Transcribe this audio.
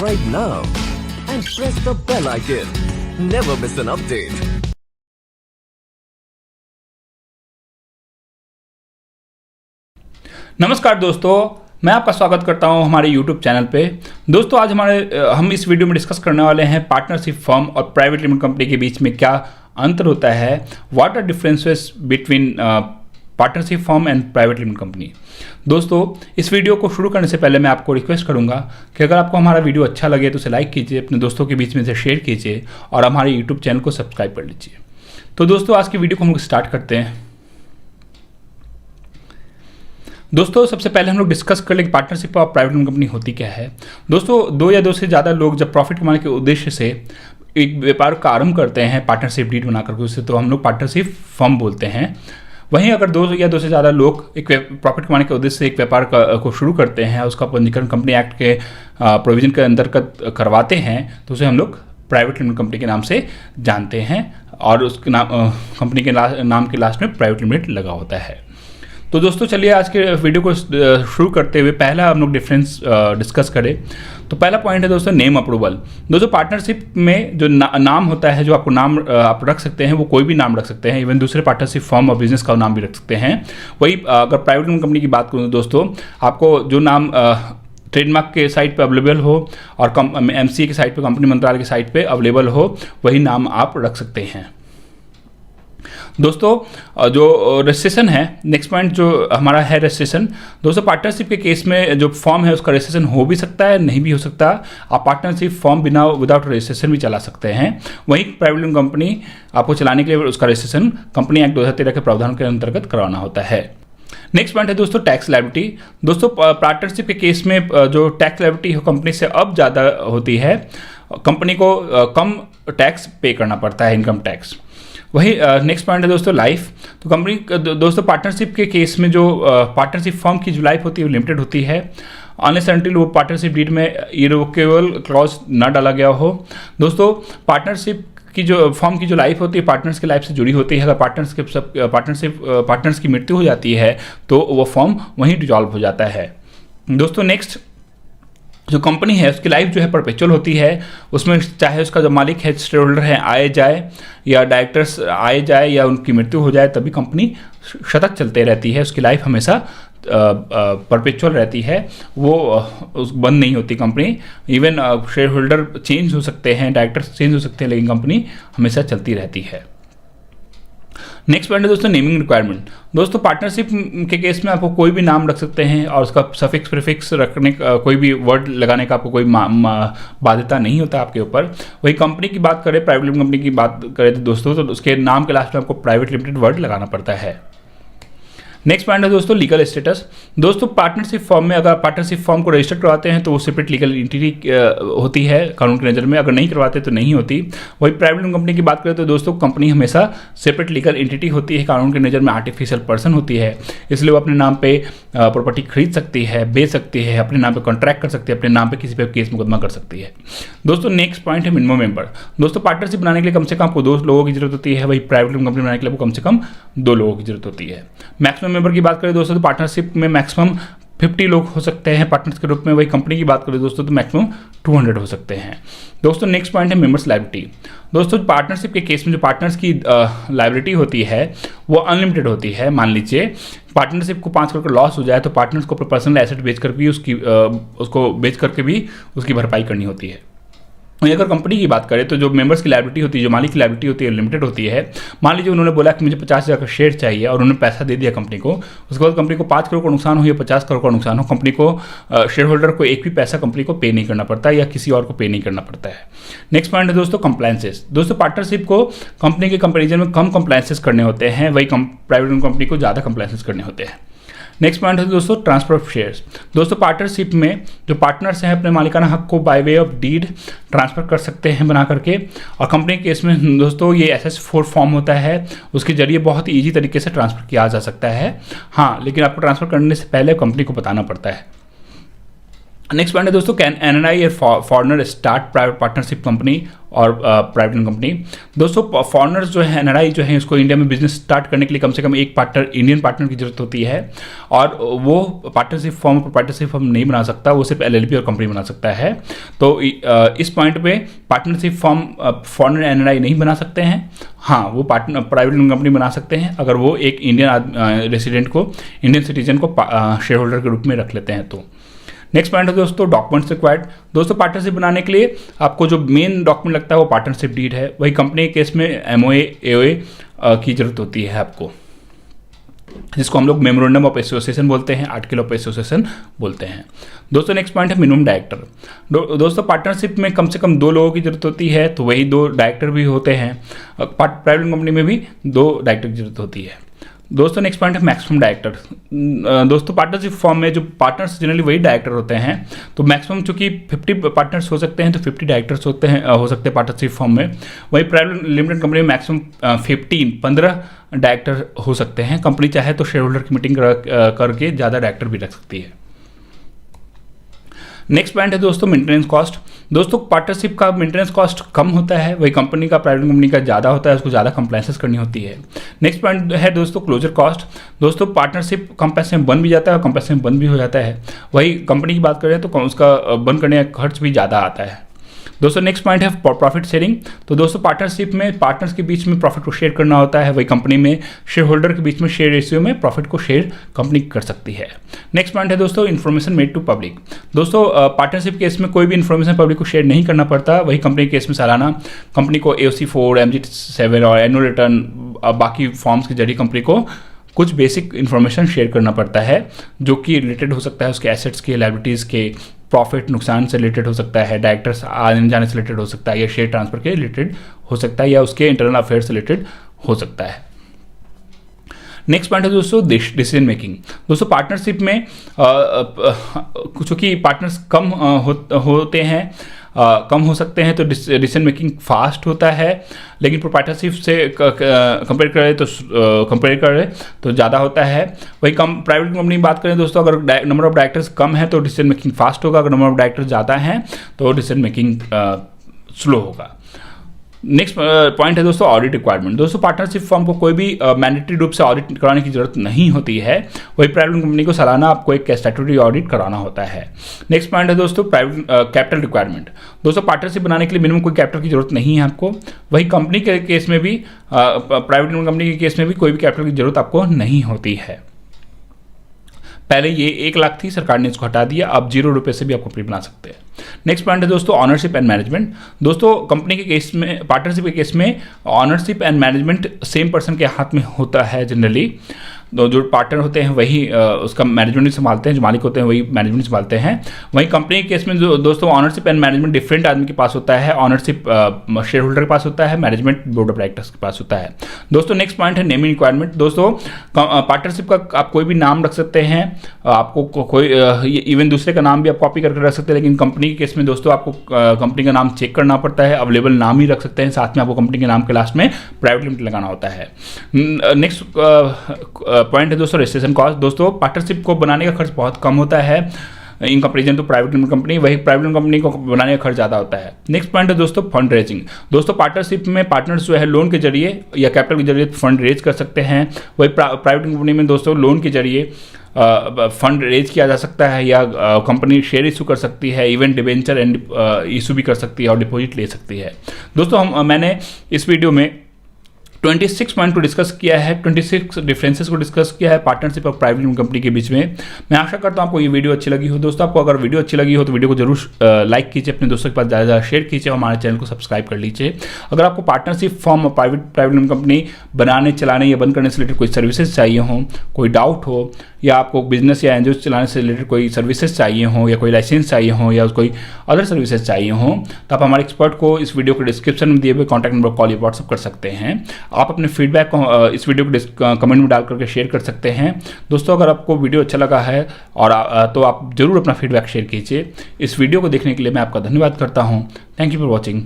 subscribe now and press the bell icon. Never miss an update. नमस्कार दोस्तों, मैं आपका स्वागत करता हूं हमारे YouTube चैनल पे। दोस्तों आज हम इस वीडियो में डिस्कस करने वाले हैं पार्टनरशिप फर्म और प्राइवेट लिमिटेड कंपनी के बीच में क्या अंतर होता है, what are differences between partnership firm and private limited company. दोस्तों इस वीडियो को शुरू करने से पहले मैं आपको रिक्वेस्ट करूंगा कि अगर आपको हमारा वीडियो अच्छा लगे तो उसे लाइक कीजिए, अपने दोस्तों के बीच में से शेयर कीजिए और हमारे यूट्यूब चैनल को सब्सक्राइब कर लीजिए। तो दोस्तों आज की वीडियो को हम लोग स्टार्ट करते हैं। दोस्तों सबसे पहले हम लोग डिस्कस कर लें पार्टनरशिप और प्राइवेट लिमिटेड कंपनी होती क्या है। दोस्तों दो या दो से ज़्यादा लोग जब प्रॉफिट कमाने के उद्देश्य से एक व्यापार का आरंभ करते हैं पार्टनरशिप डीड बनाकर के, उसे तो हम लोग पार्टनरशिप फर्म बोलते हैं। वहीं अगर दो या दो से ज़्यादा लोग एक प्रॉफिट कमाने के उद्देश्य से एक व्यापार को शुरू करते हैं, उसका पंजीकरण कंपनी एक्ट के प्रोविजन के अंतर्गत करवाते हैं, तो उसे हम लोग प्राइवेट लिमिटेड कंपनी के नाम से जानते हैं और उसके नाम कंपनी के नाम के लास्ट में प्राइवेट लिमिटेड लगा होता है। तो दोस्तों चलिए आज के वीडियो को शुरू करते हुए पहला हम लोग डिफरेंस डिस्कस करें। तो पहला पॉइंट है दोस्तों नेम अप्रूवल। दोस्तों पार्टनरशिप में जो नाम होता है, जो आपको नाम आप रख सकते हैं, वो कोई भी नाम रख सकते हैं, इवन दूसरे पार्टनरशिप फर्म और बिजनेस का नाम भी रख सकते हैं। वही अगर प्राइवेट लिमिटेड कंपनी की बात करूँ दोस्तों, आपको जो नाम ट्रेडमार्क के साइट पे अवेलेबल हो और MCA के साइट पे, कंपनी मंत्रालय के साइट पे अवेलेबल हो, वही नाम आप रख सकते हैं। दोस्तों जो रजिस्ट्रेशन है, नेक्स्ट पॉइंट जो हमारा है रजिस्ट्रेशन। दोस्तों पार्टनरशिप के केस में जो फॉर्म है उसका रजिस्ट्रेशन हो भी सकता है, नहीं भी हो सकता। आप पार्टनरशिप फॉर्म बिना विदाउट रजिस्ट्रेशन भी चला सकते हैं। वहीं प्राइवेट लिमिटेड कंपनी आपको चलाने के लिए उसका रजिस्ट्रेशन कंपनी एक्ट 2013 के प्रावधान के अंतर्गत करवाना होता है। नेक्स्ट पॉइंट है दोस्तों टैक्स लायबिलिटी। दोस्तों पार्टनरशिप के केस में जो टैक्स लायबिलिटी कंपनी से अब ज़्यादा होती है, कंपनी को कम टैक्स पे करना पड़ता है, इनकम टैक्स। वही नेक्स्ट पॉइंट है दोस्तों लाइफ। तो कंपनी दोस्तों पार्टनरशिप के केस में जो पार्टनरशिप फर्म की जो लाइफ होती है वो लिमिटेड होती है, अनलेस अनटिल वो पार्टनरशिप डीड में इररिवोकेबल क्लॉज ना डाला गया हो। दोस्तों पार्टनरशिप की जो फर्म की जो लाइफ होती है पार्टनर्स की लाइफ से जुड़ी होती है। अगर पार्टनर्स की मृत्यु हो जाती है तो वो फर्म वहीं डिजॉल्व हो जाता है। दोस्तों नेक्स्ट जो कंपनी है उसकी लाइफ जो है परपेचुअल होती है। उसमें चाहे उसका जो मालिक है, शेयर होल्डर है, आए जाए या डायरेक्टर्स आए जाए या उनकी मृत्यु हो जाए, तभी कंपनी शतक चलते रहती है। उसकी लाइफ हमेशा परपेचुअल रहती है, वो बंद नहीं होती company. Even share holder change हो सकते हैं, डायरेक्टर्स चेंज हो सकते हैं, लेकिन कंपनी हमेशा चलती रहती है। नेक्स्ट पॉइंट है दोस्तों नेमिंग रिक्वायरमेंट। दोस्तों पार्टनरशिप के केस में आपको कोई भी नाम रख सकते हैं और उसका सफिक्स प्रीफिक्स रखने का, कोई भी वर्ड लगाने का आपको कोई बाध्यता नहीं होता आपके ऊपर। वही कंपनी की बात करें, प्राइवेट लिमिटेड कंपनी की बात करें तो दोस्तों, तो उसके नाम के लास्ट में आपको प्राइवेट लिमिटेड वर्ड लगाना पड़ता है। नेक्स्ट पॉइंट है दोस्तों लीगल स्टेटस। दोस्तों पार्टनरशिप फर्म में अगर पार्टनरशिप फर्म को रजिस्टर करवाते हैं तो वो सेपरेट लीगल एंटिटी होती है कानून की नज़र में, अगर नहीं करवाते तो नहीं होती। वही प्राइवेट लिमिटेड कंपनी की बात करें तो दोस्तों कंपनी हमेशा सेपरेट लीगल एंटिटी होती है, कानून की नज़र में आर्टिफिशियल पर्सन होती है, इसलिए वो अपने नाम पे प्रॉपर्टी खरीद सकती है, बेच सकती है, अपने नाम पे कॉन्ट्रैक्ट कर सकती है, अपने नाम पे किसी पे केस मुकदमा कर सकती है। दोस्तों नेक्स्ट पॉइंट है मिनिमम मेंबर। दोस्तों पार्टनरशिप बनाने के लिए कम से कम आपको 2 लोगों की जरूरत होती है, वही प्राइवेट लिमिटेड कंपनी बनाने के लिए कम से कम 2 लोगों की जरूरत होती है। मैक्सिमम मेंबर की बात करें दोस्तों तो पार्टनरशिप में मैक्सिमम 50 लोग हो सकते हैं पार्टनर्स के रूप में। वही कंपनी की बात करें दोस्तों तो मैक्सिमम 200 हो सकते हैं। दोस्तों नेक्स्ट पॉइंट है मेंबर्स लायबिलिटी। दोस्तों पार्टनरशिप के केस में जो पार्टनर्स की लायबिलिटी होती है वो अनलिमिटेड होती है। मान लीजिए पार्टनरशिप को 5 करोड़ का लॉस हो जाए तो पार्टनर्स को पर्सनल एसेट बेच कर भी उसको बेच करके भी उसकी भरपाई करनी होती है। वहीं अगर कंपनी की बात करें तो जो मेंबर्स की लायबिलिटी होती है, जो मालिक की लायबिलिटी होती है, लिमिटेड होती है। मान लीजिए उन्होंने बोला कि मुझे 50,000 का शेयर चाहिए और उन्होंने पैसा दे दिया कंपनी को, उसके बाद कंपनी को 5 करोड़ का नुकसान हो या 50 करोड़ का नुकसान हो, कंपनी को शेयर होल्डर को एक भी पैसा कंपनी को पे नहीं करना पड़ता या किसी और को पे नहीं करना पड़ता है। नेक्स्ट पॉइंट है दोस्तों कंप्लायंसेस। दोस्तों पार्टनरशिप को कंपनी के कंपेरिजन में कम कंप्लायंसेस करने होते हैं, वही प्राइवेट कंपनी को ज़्यादा कंप्लायंसेस करने होते हैं। नेक्स्ट पॉइंट है दोस्तों ट्रांसफर ऑफ शेयर्स। दोस्तों पार्टनरशिप में जो पार्टनर्स हैं अपने मालिकाना हक को by way of deed transfer कर सकते हैं बना करके, और कंपनी के केस में दोस्तों ये SS4 फॉर्म होता है, उसके जरिए बहुत ईजी तरीके से ट्रांसफर किया जा सकता है। हाँ, लेकिन आपको ट्रांसफर करने से पहले कंपनी को बताना पड़ता है। नेक्स्ट पॉइंट है दोस्तों कैन NRI और foreigner start private partnership company और प्राइवेट लिमिटेड कंपनी। दोस्तों फॉरेनर्स जो है, एनआरआई जो है, उसको इंडिया में बिजनेस स्टार्ट करने के लिए कम से कम एक पार्टनर, इंडियन पार्टनर की जरूरत होती है, और वो पार्टनरशिप फॉर्म, प्रोप्राइटरशिप फॉर्म नहीं बना सकता, वो सिर्फ एलएलपी और कंपनी बना सकता है। तो इस पॉइंट पे पार्टनरशिप फॉर्म फॉरेनर एनआरआई नहीं बना सकते हैं। हाँ, वो पार्टनर प्राइवेट लिमिटेड कंपनी बना सकते हैं अगर वो एक इंडियन रेसिडेंट को, इंडियन सिटीजन को शेयर होल्डर के रूप में रख लेते हैं तो। नेक्स्ट पॉइंट है दोस्तों डॉक्यूमेंट्स रिक्वायर्ड। दोस्तों पार्टनरशिप बनाने के लिए आपको जो मेन डॉक्यूमेंट लगता है वो पार्टनरशिप डीड है। वही कंपनी के केस में एमओए, एओए की जरूरत होती है आपको, जिसको हम लोग मेमोरेंडम ऑफ एसोसिएशन बोलते हैं, आर्टिकल ऑफ एसोसिएशन बोलते हैं। दोस्तों नेक्स्ट पॉइंट है मिनिमम डायरेक्टर। दोस्तों पार्टनरशिप में कम से कम 2 लोगों की जरूरत होती है, तो वही 2 डायरेक्टर भी होते हैं। प्राइवेट कंपनी में भी 2 डायरेक्टर की जरूरत होती है। दोस्तों नेक्स्ट पॉइंट है मैक्सिमम डायरेक्टर। दोस्तों पार्टनरशिप फॉर्म में जो पार्टनर्स जनरली वही डायरेक्टर होते हैं, तो मैक्सिमम चूंकि 50 पार्टनर्स हो सकते हैं, तो 50 डायरेक्टर्स हो सकते हैं पार्टनरशिप फॉर्म में। वही प्राइवेट लिमिटेड कंपनी में मैक्सिमम 15 डायरेक्टर हो सकते हैं। कंपनी चाहे तो शेयर होल्डर की मीटिंग करके ज़्यादा डायरेक्टर भी रख सकती है। नेक्स्ट पॉइंट है दोस्तों मेंटेनेंस कॉस्ट। दोस्तों पार्टनरशिप का मेंटेनेंस कॉस्ट कम होता है, वही कंपनी का, प्राइवेट कंपनी का ज़्यादा होता है, उसको ज़्यादा कंप्लायंसेस करनी होती है। नेक्स्ट पॉइंट है दोस्तों क्लोजर कॉस्ट। दोस्तों पार्टनरशिप कंप्लायंस में बंद भी जाता है और कंप्लायंस में बंद भी हो जाता है। वही कंपनी की बात करें तो उसका बंद करने का खर्च भी ज़्यादा आता है। दोस्तों नेक्स्ट पॉइंट है प्रॉफिट शेयरिंग। तो दोस्तों पार्टनरशिप में पार्टनर्स के बीच में प्रॉफिट को शेयर करना होता है, वही कंपनी में शेयर होल्डर के बीच में शेयर रेशियो में प्रॉफिट को शेयर कंपनी कर सकती है। नेक्स्ट पॉइंट है दोस्तों इन्फॉर्मेशन मेड टू पब्लिक। दोस्तों पार्टनरशिप केस में कोई भी इन्फॉर्मेशन पब्लिक को शेयर नहीं करना पड़ता, वही कंपनी केस में सालाना कंपनी को AOC 4, MG7 और एनुअल रिटर्न बाकी फॉर्म्स के जरिए कंपनी को कुछ बेसिक इन्फॉर्मेशन शेयर करना पड़ता है, जो कि रिलेटेड हो सकता है उसके एसेट्स के, लायबिलिटीज़ के, प्रॉफिट नुकसान से रिलेटेड हो सकता है, डायरेक्टर्स आने जाने से रिलेटेड हो सकता है, या शेयर ट्रांसफर के रिलेटेड हो सकता है, या उसके इंटरनल अफेयर से रिलेटेड हो सकता है। नेक्स्ट पॉइंट है दोस्तों डिसीजन मेकिंग। दोस्तों पार्टनरशिप में चूँकि पार्टनर्स कम होते हैं, कम हो सकते हैं, तो डिसीजन मेकिंग फास्ट होता है, लेकिन प्रोप्राइटरशिप से कंपेयर करें तो ज़्यादा होता है। वही प्राइवेट कंपनी की बात करें दोस्तों, अगर नंबर ऑफ डायरेक्टर्स कम है तो डिसीजन मेकिंग फास्ट होगा, अगर नंबर ऑफ डायरेक्टर्स ज़्यादा हैं तो डिसीजन मेकिंग स्लो होगा। नेक्स्ट पॉइंट है दोस्तों ऑडिट रिक्वायरमेंट। दोस्तों पार्टनरशिप फॉर्म को कोई भी मैंडेटरी रूप से ऑडिट कराने की जरूरत नहीं होती है, वही प्राइवेट कंपनी को सालाना आपको एक स्टैट्यूटरी ऑडिट कराना होता है। नेक्स्ट पॉइंट है दोस्तों प्राइवेट कैपिटल रिक्वायरमेंट। दोस्तों पार्टनरशिप बनाने के लिए मिनिमम कोई कैपिटल की जरूरत नहीं है आपको, वही कंपनी के केस में भी, प्राइवेट कंपनी के केस में भी कोई भी कैपिटल की जरूरत आपको नहीं होती है। पहले ये 1 लाख थी, सरकार ने इसको हटा दिया, अब 0 रुपये से भी आप कंपनी बना सकते हैं। नेक्स्ट पॉइंट है दोस्तों ऑनरशिप एंड मैनेजमेंट। दोस्तों कंपनी के केस में, पार्टनरशिप के केस में ownership and management same person के हाथ में होता है जनरली। जो पार्टनर होते हैं वही उसका मैनेजमेंट संभालते हैं, जो मालिक होते हैं वही मैनेजमेंट संभालते हैं। वहीं कंपनी के केस में जो दोस्तों ऑनरशिप एंड मैनेजमेंट डिफरेंट आदमी के पास होता है, ऑनरशिप शेयर होल्डर के पास होता है, मैनेजमेंट बोर्ड ऑफ डायरेक्टर्स के पास होता है। दोस्तों नेक्स्ट पॉइंट है नेमिंग रिक्वायरमेंट। दोस्तों पार्टनरशिप का आप कोई भी नाम रख सकते हैं, आपको कोई इवन दूसरे का नाम भी आप कॉपी करके रख सकते हैं, लेकिन कंपनी के केस में दोस्तों आपको कंपनी का नाम चेक करना पड़ता है, अवेलेबल नाम ही रख सकते हैं, साथ में आपको कंपनी के नाम के लास्ट में प्राइवेट लिमिटेड लगाना होता है। नेक्स्ट पॉइंट है दोस्तों रजिस्ट्रेशन कॉस्ट। दोस्तों पार्टनरशिप को बनाने का खर्च बहुत कम होता है in comparison to private limited company, वही प्राइवेट कंपनी को बनाने का खर्च ज़्यादा होता है। नेक्स्ट पॉइंट है दोस्तों फंड रेजिंग। दोस्तों पार्टनरशिप में पार्टनर्स जो है लोन के जरिए या कैपिटल के जरिए फंड रेज कर सकते हैं, वही प्राइवेट कंपनी में दोस्तों लोन के जरिए फंड रेज किया जा सकता है, या कंपनी शेयर इशू कर सकती है, इवन डिबेंचर एंड इशू भी कर सकती है और डिपॉजिट ले सकती है। दोस्तों मैंने इस वीडियो में 26 पॉइंट को डिस्कस किया है, 26 डिफरेंसेस को डिस्कस किया है पार्टनरशिप और प्राइवेट लिमिटेड कंपनी के बीच में। मैं आशा करता हूं आपको ये वीडियो अच्छी लगी हो। दोस्तों आपको अगर वीडियो अच्छी लगी हो तो वीडियो को जरूर लाइक कीजिए, अपने दोस्तों के पास ज़्यादा शेयर कीजिए और हमारे चैनल को सब्सक्राइब कर लीजिए। अगर आपको पार्टनरशिप फॉर्म और प्राइवेट लिमिटेड कंपनी बनाने, चलाने या बंद करने से रिलेटेड कोई सर्विसेज चाहिए हो, कोई डाउट हो, या आपको बिजनेस या एनजीओ चलाने से रिलेटेड कोई सर्विसेज चाहिए हो, या कोई लाइसेंस चाहिए हो, या कोई अदर सर्विसेज चाहिए हो, तो आप हमारे एक्सपर्ट को इस वीडियो के डिस्क्रिप्शन में दिए हुए कॉन्टैक्ट नंबर कॉल या व्हाट्सअप कर सकते हैं। आप अपने फीडबैक इस वीडियो को कमेंट में डाल करके शेयर कर सकते हैं। दोस्तों अगर आपको वीडियो अच्छा लगा है और तो आप जरूर अपना फीडबैक शेयर कीजिए। इस वीडियो को देखने के लिए मैं आपका धन्यवाद करता हूं। Thank you for watching.